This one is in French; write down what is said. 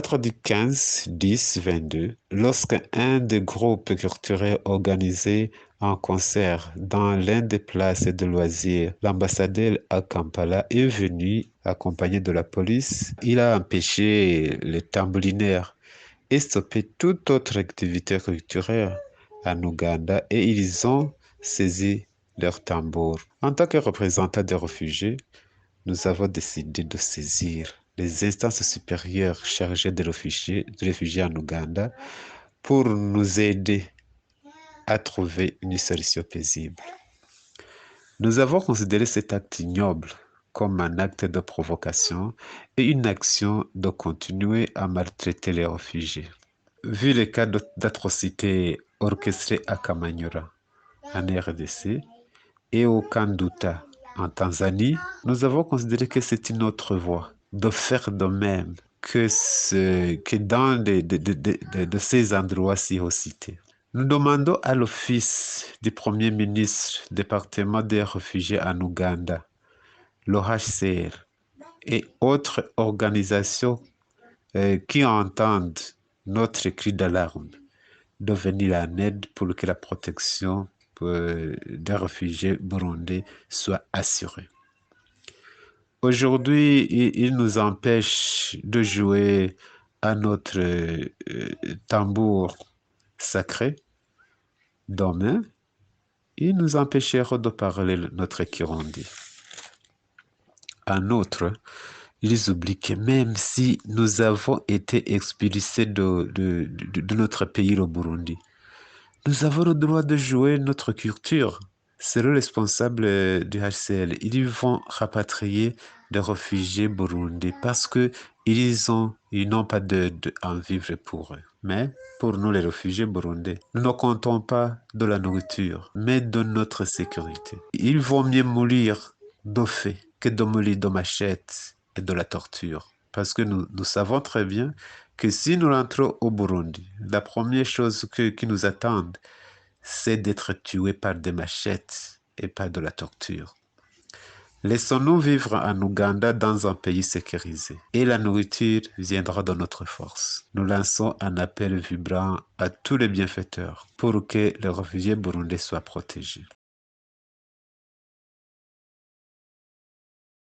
date du 15-10-22, lorsqu'un des groupes culturels organisait un concert dans l'un des places de loisirs, l'ambassadeur à Kampala est venu accompagné de la police. Il a empêché les tambourinaires et stoppé toute autre activité culturelle en Ouganda et ils ont saisi leurs tambours. En tant que représentants des réfugiés, nous avons décidé de saisir les instances supérieures chargées des réfugiés en Ouganda pour nous aider à trouver une solution paisible. Nous avons considéré cet acte ignoble comme un acte de provocation et une action de continuer à maltraiter les réfugiés. Vu les cas d'atrocités orchestrés à Kamanyura, en RDC, et au Kanduta, en Tanzanie, nous avons considéré que c'est une autre voie de faire de même que dans de ces endroits-ci cités. Nous demandons à l'Office du Premier ministre, département des réfugiés en Ouganda, l'OHCR et autres organisations qui entendent notre cri d'alarme de venir en aide pour que la protection des réfugiés burundais soit assurée. Aujourd'hui, il nous empêche de jouer à notre tambour sacré. Demain, il nous empêchera de parler notre Kirundi. En outre, ils oublient que même si nous avons été expulsés de notre pays, le Burundi, nous avons le droit de jouer notre culture. C'est le responsable du HCL. Ils vont rapatrier des réfugiés burundais parce que ils n'ont pas de en vivre pour eux. Mais pour nous, les réfugiés burundais, nous ne comptons pas de la nourriture, mais de notre sécurité. Il vaut mieux mourir de faim que de mourir de machette et de la torture. Parce que nous savons très bien que si nous rentrons au Burundi, la première chose qui nous attend, c'est d'être tués par des machettes et par de la torture. Laissons-nous vivre en Ouganda dans un pays sécurisé et la nourriture viendra de notre force. Nous lançons un appel vibrant à tous les bienfaiteurs pour que les réfugiés burundais soient protégés.